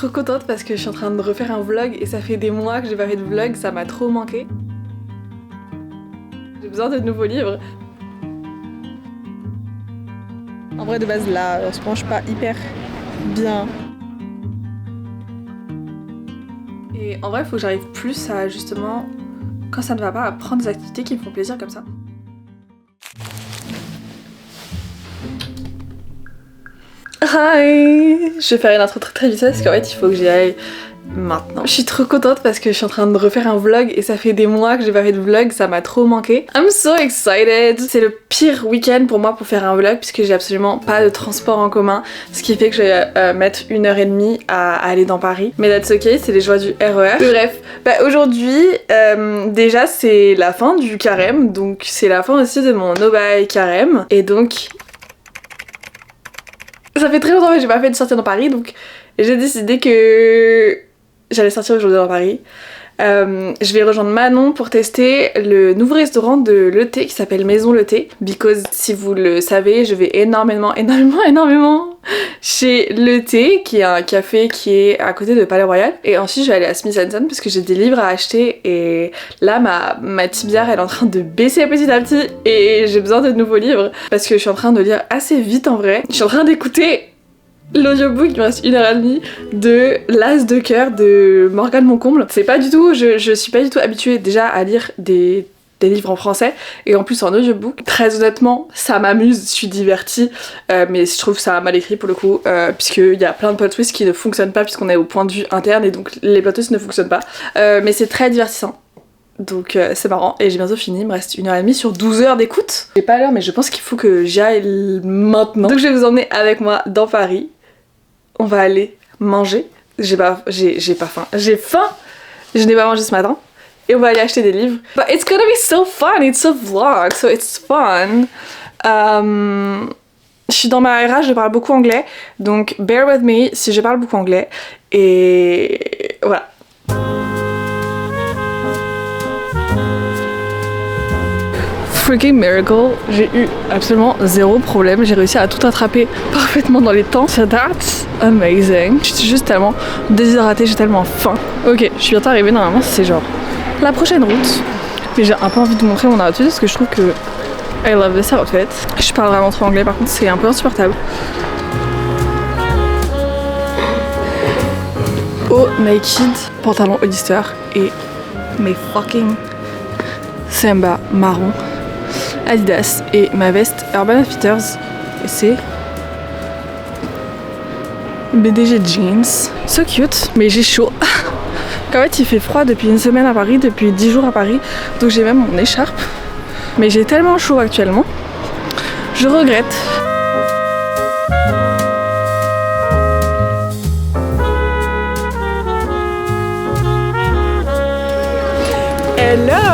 trop contente parce que je suis en train de refaire un vlog et ça fait des mois que j'ai pas fait de vlog, ça m'a trop manqué. J'ai besoin de nouveaux livres. En vrai de base là, on se penche pas hyper bien. Et en vrai, il faut que j'arrive plus à justement, quand ça ne va pas, à prendre des activités qui me font plaisir comme ça. Hi! Je vais faire une intro très vite parce qu'en fait il faut que j'y aille maintenant. Je suis trop contente parce que je suis en train de refaire un vlog et ça fait des mois que j'ai pas fait de vlog, ça m'a trop manqué. I'm so excited! C'est le pire week-end pour moi pour faire un vlog puisque j'ai absolument pas de transport en commun, ce qui fait que je vais mettre 1h30 à aller dans Paris. Mais that's ok, c'est les joies du RER. Bref, aujourd'hui déjà c'est la fin du carême, donc c'est la fin aussi de mon no buy carême et donc ça fait très longtemps que j'ai pas fait de sortie dans Paris, donc j'ai décidé que j'allais sortir aujourd'hui dans Paris. Je vais rejoindre Manon pour tester le nouveau restaurant de Le Thé qui s'appelle Maison Le Thé. Because si vous le savez, je vais énormément chez Le Thé, qui est un café qui est à côté de Palais Royal. Et ensuite je vais aller à Smith & Son parce que j'ai des livres à acheter et là ma tibière elle est en train de baisser petit à petit et j'ai besoin de nouveaux livres parce que je suis en train de lire assez vite en vrai. Je suis en train d'écouter l'audiobook, il me reste 1h30 de L'As de cœur de Morgane Moncomble. C'est pas du tout, je suis pas du tout habituée déjà à lire des livres en français et en plus en audiobook. Très honnêtement, ça m'amuse, je suis divertie, mais je trouve ça mal écrit pour le coup, puisqu'il y a plein de plot twists qui ne fonctionnent pas puisqu'on est au point de vue interne et donc les plot twists ne fonctionnent pas. Mais c'est très divertissant. Donc c'est marrant et j'ai bientôt fini, il me reste 1h30 sur 12 heures d'écoute. J'ai pas l'heure mais je pense qu'il faut que j'y aille maintenant. Donc je vais vous emmener avec moi dans Paris. On va aller manger. J'ai pas faim. J'ai faim. Je n'ai pas mangé ce matin. Et on va aller acheter des livres. But it's gonna be so fun. It's a vlog, so it's fun. Je suis dans ma RH, je parle beaucoup anglais. Donc bear with me si je parle beaucoup anglais. Et voilà. Freaking miracle, j'ai eu absolument zéro problème, j'ai réussi à tout attraper parfaitement dans les temps. So that's amazing. Je suis juste tellement déshydratée, j'ai tellement faim. Ok, je suis bientôt arrivée, normalement c'est genre la prochaine route. Mais j'ai un peu envie de vous montrer mon outfit parce que je trouve que I love this outfit. Je parle vraiment trop anglais par contre, c'est un peu insupportable. Oh, naked, pantalon Hollister et mes fucking Samba marron. Adidas et ma veste Urban Outfitters et c'est BDG Jeans. So cute, mais j'ai chaud. En fait il fait froid depuis une semaine à Paris, depuis 10 jours à Paris, donc j'ai même mon écharpe. Mais j'ai tellement chaud actuellement, je regrette. Hello!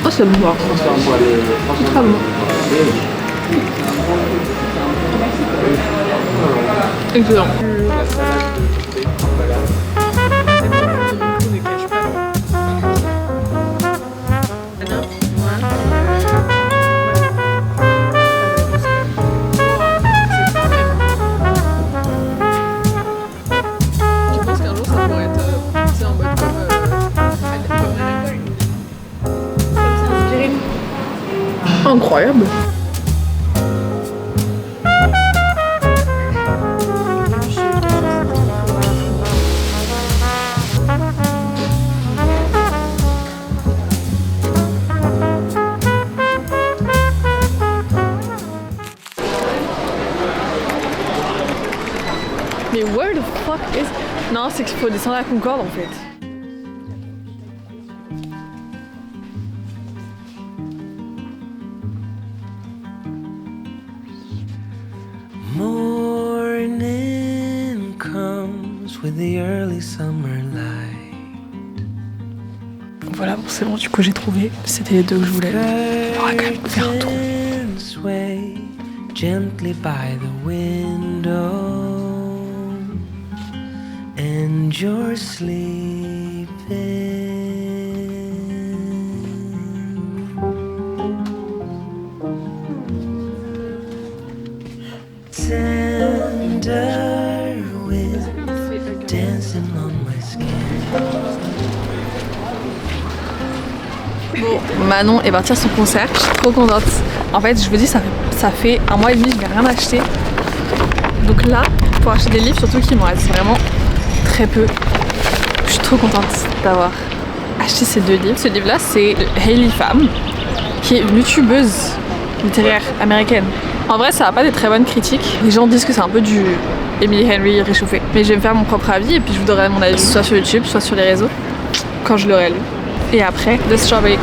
Oh c'est bon, c'est très bon. Excellent. Je pense qu'un jour ça pourrait être en mode comme incroyable. Mais where the fuck is... Non, c'est qu'il faut descendre à Concorde en fait. Morning comes with the early summer light. voilà, bon, c'est bon, du coup j'ai trouvé. C'était les deux que je voulais. On va quand même faire un tour. Sway gently by the window, and you're sleeping. Tender wind dancing on my skin. Bon, Manon est partie à son concert, je suis trop contente. En fait, je vous dis, ça fait un mois et demi que je n'ai rien acheté. Donc là, pour acheter des livres, surtout qu'il m'en reste vraiment très peu, je suis trop contente d'avoir acheté ces deux livres. Ce livre-là, c'est Hailey Pham, qui est une youtubeuse littéraire américaine. En vrai, ça n'a pas des très bonnes critiques. Les gens disent que c'est un peu du Emily Henry réchauffé. Mais je vais me faire mon propre avis et puis je vous donnerai mon avis soit sur YouTube, soit sur les réseaux, quand je l'aurai lu. Et après, The Strawberry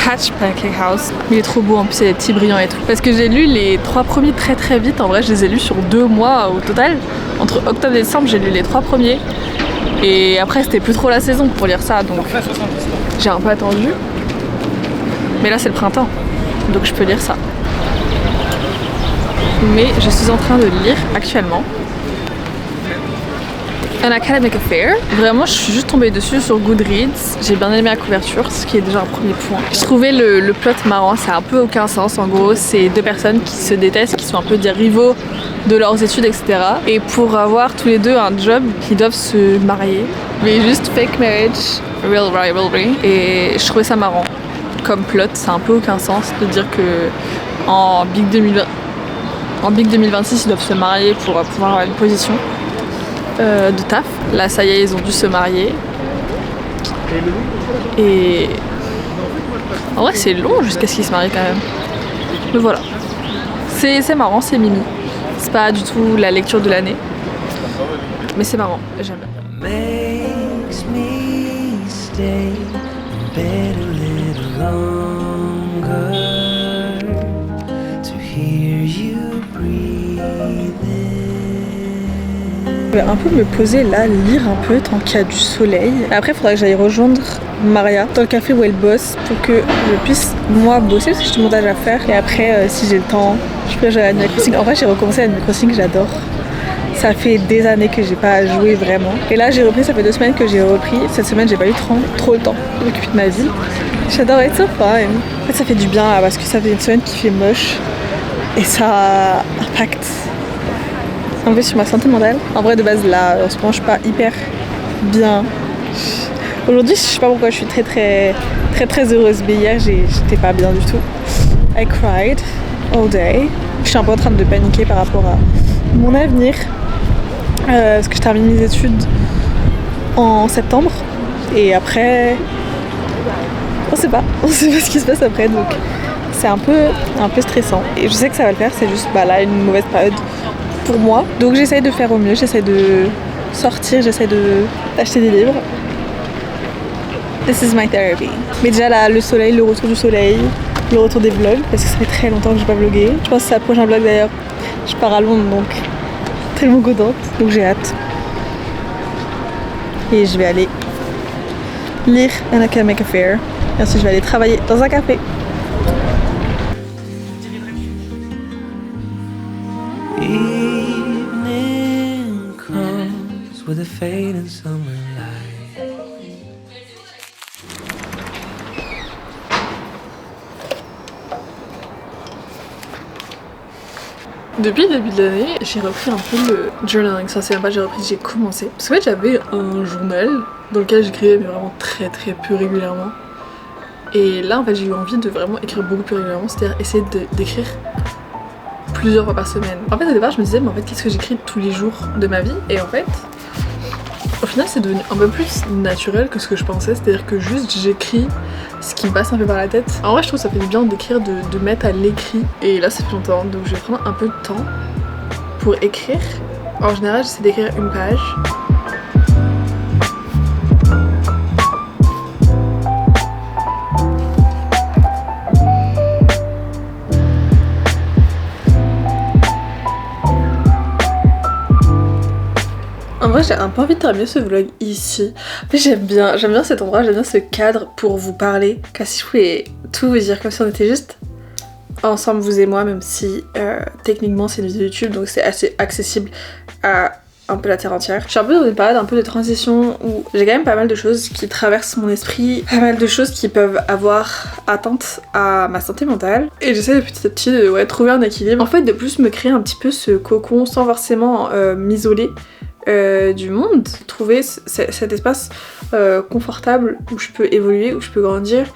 Patch Pancake House. Il est trop beau, en plus il y a des petits brillants et tout. Parce que j'ai lu les 3 premiers très très vite. En vrai, je les ai lus sur 2 mois au total. Entre octobre et décembre, j'ai lu les 3 premiers. Et après, c'était plus trop la saison pour lire ça, donc j'ai un peu attendu. Mais là, c'est le printemps, donc je peux lire ça. Mais je suis en train de lire actuellement An Academic Affair. Vraiment, je suis juste tombée dessus sur Goodreads. J'ai bien aimé la couverture, ce qui est déjà un premier point. Je trouvais le plot marrant, ça a un peu aucun sens. En gros, c'est 2 personnes qui se détestent, qui sont un peu des rivaux de leurs études, etc. Et pour avoir tous les deux un job, ils doivent se marier. Mais juste fake marriage, real rivalry. Et je trouvais ça marrant. Comme plot, ça a un peu aucun sens de dire que en Big 2026, ils doivent se marier pour pouvoir avoir une position de taf. Là, ça y est, ils ont dû se marier. Et en vrai, c'est long jusqu'à ce qu'ils se marient quand même. Mais voilà. C'est marrant, c'est mimi. C'est pas du tout la lecture de l'année. Mais c'est marrant, j'aime bien. Makes me stay in bed a little longer to hear you breathing. Je vais un peu me poser là, lire un peu tant qu'il y a du soleil. Après, il faudra que j'aille rejoindre Maria dans le café où elle bosse pour que je puisse moi bosser parce que j'ai du montage à faire. Et après, si j'ai le temps, je peux jouer à Animal Crossing. En vrai, j'ai recommencé à Animal Crossing, j'adore. Ça fait des années que j'ai pas joué vraiment. Et là, j'ai repris, ça fait 2 semaines que j'ai repris. Cette semaine, j'ai pas eu trop le temps de m'occuper de ma vie. J'adore être so fun. En fait, ça fait du bien là, parce que ça fait une semaine qui fait moche. Et ça impacte un peu sur ma santé mentale. En vrai, de base, là, en ce moment, je suis pas hyper bien. Aujourd'hui, je sais pas pourquoi je suis très heureuse. Mais hier, j'étais pas bien du tout. I cried all day. Je suis un peu en train de paniquer par rapport à mon avenir. Parce que je termine mes études en septembre. Et après, on sait pas ce qui se passe après. Donc, c'est un peu stressant. Et je sais que ça va le faire, c'est juste là une mauvaise période pour moi. Donc j'essaye de faire au mieux, j'essaie de sortir, j'essaie d'acheter des livres. This is my therapy. Mais déjà là, le soleil, le retour du soleil, le retour des vlogs, parce que ça fait très longtemps que j'ai pas vlogué. Je pense que c'est le prochain vlog d'ailleurs. Je pars à Londres, donc tellement contente, donc j'ai hâte. Et je vais aller lire An Academic Affair. Et ensuite je vais aller travailler dans un café. Evening comes with a fading summer light. Depuis le début de l'année, j'ai repris un peu le journaling. Ça, c'est même pas j'ai repris, j'ai commencé. Parce qu'en fait, j'avais un journal dans lequel j'écrivais mais vraiment très peu régulièrement. Et là, en fait, j'ai eu envie de vraiment écrire beaucoup plus régulièrement, c'est-à-dire essayer d'écrire plusieurs fois par semaine. En fait, au départ, je me disais, mais en fait, qu'est-ce que j'écris tous les jours de ma vie? Et en fait, au final, c'est devenu un peu plus naturel que ce que je pensais, c'est-à-dire que juste j'écris ce qui me passe un peu par la tête. En vrai, je trouve que ça fait du bien d'écrire, de mettre à l'écrit. Et là, ça fait longtemps, donc je vais prendre un peu de temps pour écrire. En général, j'essaie d'écrire une page. En vrai, j'ai un peu envie de terminer ce vlog ici. En fait j'aime bien cet endroit, j'aime bien ce cadre pour vous parler. Car si je pouvais tout vous dire comme si on était juste ensemble vous et moi, même si techniquement c'est une vidéo YouTube donc c'est assez accessible à un peu la terre entière. Je suis un peu dans une période un peu de transition où j'ai quand même pas mal de choses qui traversent mon esprit, pas mal de choses qui peuvent avoir atteinte à ma santé mentale. Et j'essaie de petit à petit de trouver un équilibre. En fait de plus me créer un petit peu ce cocon sans forcément m'isoler du monde. Trouver cet espace confortable où je peux évoluer, où je peux grandir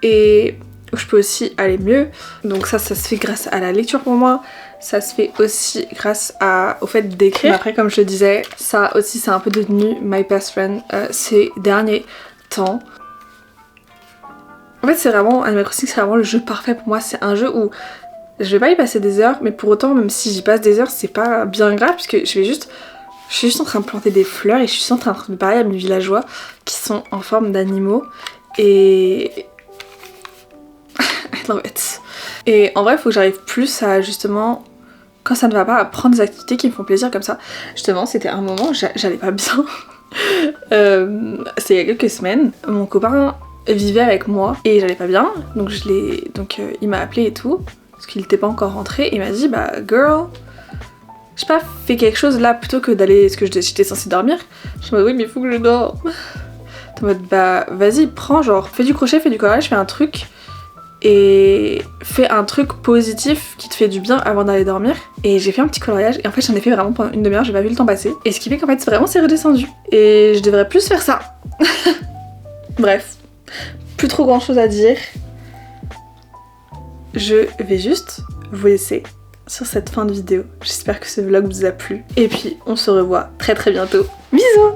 et où je peux aussi aller mieux. Donc ça se fait grâce à la lecture pour moi. Ça se fait aussi grâce au fait d'écrire. Après, comme je le disais, ça aussi c'est un peu devenu my best friend ces derniers temps. En fait, c'est vraiment, Animal Crossing, c'est vraiment le jeu parfait pour moi. C'est un jeu où je vais pas y passer des heures, mais pour autant, même si j'y passe des heures, c'est pas bien grave, puisque je suis juste en train de planter des fleurs et je suis juste en train de parler à mes villageois qui sont en forme d'animaux. Et I love it. Et en vrai, il faut que j'arrive plus à justement, quand ça ne va pas, à prendre des activités qui me font plaisir comme ça. Justement, c'était un moment, j'allais pas bien. C'était il y a quelques semaines. Mon copain vivait avec moi et j'allais pas bien. Donc il m'a appelé et tout, parce qu'il était pas encore rentré. Et il m'a dit, bah girl, je sais pas, fais quelque chose là plutôt que d'aller. Parce que j'étais censée dormir. Je me dis, oui, mais il faut que je dorme. En mode, bah vas-y, prends, genre, fais du crochet, fais du collage, fais un truc. Et fais un truc positif qui te fait du bien avant d'aller dormir. Et j'ai fait un petit coloriage et en fait j'en ai fait vraiment pendant une demi-heure, j'ai pas vu le temps passer. Et ce qui fait qu'en fait vraiment c'est redescendu. Et je devrais plus faire ça. Bref, plus trop grand chose à dire. Je vais juste vous laisser sur cette fin de vidéo. J'espère que ce vlog vous a plu. Et puis on se revoit très très bientôt. Bisous.